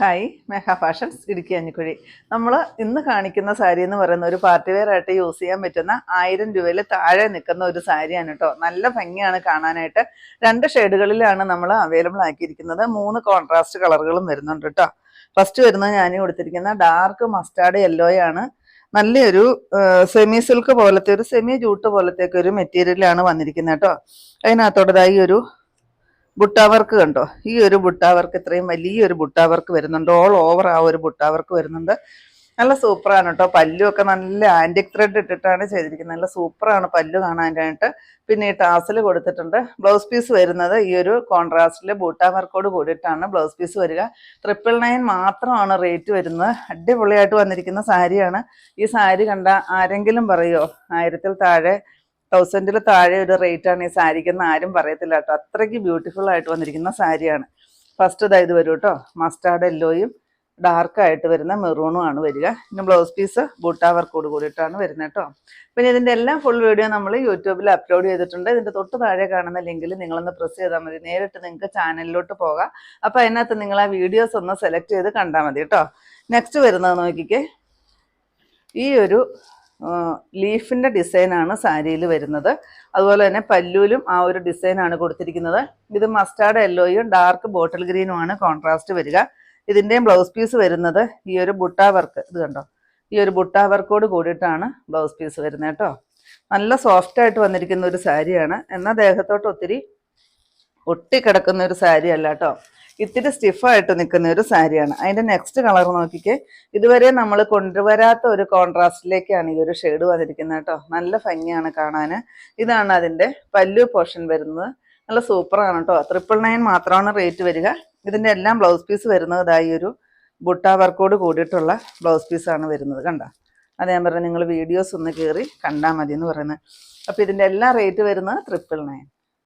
Hi മേഘ fashions Idukki അഞ്ഞിക്കുഴി. നമ്മൾ ഇന്ന് കാണിക്കുന്ന സാരി എന്ന് പറയുന്ന ഒരു പാർട്ടി വെയർ ആയിട്ട് യൂസ് ചെയ്യാൻ പറ്റുന്ന 1000 രൂപയിൽ താഴെ നിൽക്കുന്ന ഒരു സാരിയാണ് കേട്ടോ. നല്ല ഭംഗിയാണ് കാണാനായിട്ട്. 2 ഷെയ്ഡുകളിലാണ് നമ്മൾ അവൈലബിൾ ആക്കിയിരിക്കുന്നത്. 3 കോൺട്രാസ്റ്റ് കളറുകളും വരുന്നുണ്ട് കേട്ടോ. ഫസ്റ്റ് വരുന്നത് ഞാൻ കൊടുത്തിരിക്കുന്ന ഡാർക്ക് മസ്റ്റാർഡ് യെല്ലോയാണ്. നല്ലൊരു സെമി സിൽക്ക് പോലത്തെ ഒരു സെമി ജൂട്ട് പോലത്തെ ഒരു മെറ്റീരിയലാണ് വന്നിരിക്കുന്നത് കേട്ടോ. അതിനകത്തോടതായി ഒരു ബുട്ടാ വർക്ക് കണ്ടോ. ഈ ഒരു ബുട്ടാ വർക്ക് ഇത്രയും വലിയൊരു ബുട്ടാ വർക്ക് വരുന്നുണ്ട്. ഓൾ ഓവർ ആ ഒരു ബുട്ടാ വർക്ക് വരുന്നുണ്ട്. നല്ല സൂപ്പറാണ് കേട്ടോ. പല്ലുമൊക്കെ നല്ല ആൻറ്റിക് ത്രെഡ് ഇട്ടിട്ടാണ് ചെയ്തിരിക്കുന്നത്. നല്ല സൂപ്പറാണ് പല്ലു കാണാനായിട്ട്. പിന്നെ ഈ ടാസൽ കൊടുത്തിട്ടുണ്ട്. ബ്ലൗസ് പീസ് വരുന്നത് ഈ ഒരു കോൺട്രാസ്റ്റിൽ ബൂട്ടാ വർക്കോട് കൂടിയിട്ടാണ് ബ്ലൗസ് പീസ് വരിക. 999 മാത്രമാണ് റേറ്റ് വരുന്നത്. അടിപൊളിയായിട്ട് വന്നിരിക്കുന്ന സാരിയാണ്. ഈ സാരി കണ്ട ആരെങ്കിലും പറയുമോ 1000-ൽ താഴെ 1000-ൽ താഴെ ഒരു റേറ്റാണ് ഈ സാരിക്കെന്ന് ആരും പറയത്തില്ല കേട്ടോ. അത്രയ്ക്ക് ബ്യൂട്ടിഫുൾ ആയിട്ട് വന്നിരിക്കുന്ന സാരിയാണ്. ഫസ്റ്റ് ഇത് വരും കേട്ടോ. മസ്റ്റാർഡ് യെല്ലോയും ഡാർക്കായിട്ട് വരുന്ന മെറൂണും ആണ് വരിക. പിന്നെ ബ്ലൗസ് പീസ് ബൂട്ടാ വർക്കോട് കൂടിയിട്ടാണ് വരുന്നത് കേട്ടോ. പിന്നെ ഇതിൻ്റെ എല്ലാം ഫുൾ വീഡിയോ നമ്മൾ യൂട്യൂബിൽ അപ്ലോഡ് ചെയ്തിട്ടുണ്ട്. ഇതിൻ്റെ തൊട്ട് താഴെ കാണുന്ന ലിങ്കിൽ നിങ്ങളൊന്ന് പ്രസ് ചെയ്താൽ മതി. നേരിട്ട് നിങ്ങൾക്ക് ചാനലിലോട്ട് പോകാം. അപ്പോൾ അതിനകത്ത് നിങ്ങൾ ആ വീഡിയോസ് ഒന്ന് സെലക്ട് ചെയ്ത് കണ്ടാൽ മതി കേട്ടോ. നെക്സ്റ്റ് വരുന്നത് നോക്കിക്കേ. ഈ ഒരു ലീഫിൻ്റെ ഡിസൈനാണ് സാരിയിൽ വരുന്നത്. അതുപോലെ തന്നെ പല്ലൂലും ആ ഒരു ഡിസൈനാണ് കൊടുത്തിരിക്കുന്നത്. ഇത് മസ്റ്റാർഡ് യെല്ലോയും ഡാർക്ക് ബോട്ടിൽ ഗ്രീനുമാണ് കോൺട്രാസ്റ്റ് വരിക. ഇതിൻ്റെയും ബ്ലൗസ് പീസ് വരുന്നത് ഈ ഒരു ബുട്ടാ വർക്ക്, ഇത് കണ്ടോ, ഈ ഒരു ബുട്ടാ വർക്കോട് കൂടിയിട്ടാണ് ബ്ലൗസ് പീസ് വരുന്നത് കേട്ടോ. നല്ല സോഫ്റ്റായിട്ട് വന്നിരിക്കുന്ന ഒരു സാരിയാണ്. എന്നാൽ ദേഹത്തോട്ട് ഒത്തിരി ഒട്ടിക്കിടക്കുന്ന ഒരു സാരി അല്ല കേട്ടോ. ഇത്തിരി സ്റ്റിഫായിട്ട് നിൽക്കുന്ന ഒരു സാരിയാണ്. അതിൻ്റെ നെക്സ്റ്റ് കളർ നോക്കിക്കേ. ഇതുവരെ നമ്മൾ കൊണ്ടുവരാത്ത ഒരു കോൺട്രാസ്റ്റിലേക്കാണ് ഈ ഒരു ഷെയ്ഡ് വന്നിരിക്കുന്നത് കേട്ടോ. നല്ല ഭംഗിയാണ് കാണാൻ. ഇതാണ് അതിൻ്റെ പല്ലു പോർഷൻ വരുന്നത്. നല്ല സൂപ്പറാണ് കേട്ടോ. 999 മാത്രമാണ് റേറ്റ് വരിക. ഇതിൻ്റെ എല്ലാം ബ്ലൗസ് പീസ് വരുന്നത് ഇതായി ഒരു ബുട്ടാ വർക്കോട് കൂടിയിട്ടുള്ള ബ്ലൗസ് പീസാണ് വരുന്നത്. കണ്ടോ, അത് ഞാൻ പറഞ്ഞത് നിങ്ങൾ വീഡിയോസ് ഒന്ന് കയറി കണ്ടാൽ മതി എന്ന് പറയുന്നത്. അപ്പോൾ ഇതിൻ്റെ എല്ലാ റേറ്റ് വരുന്നത് 999.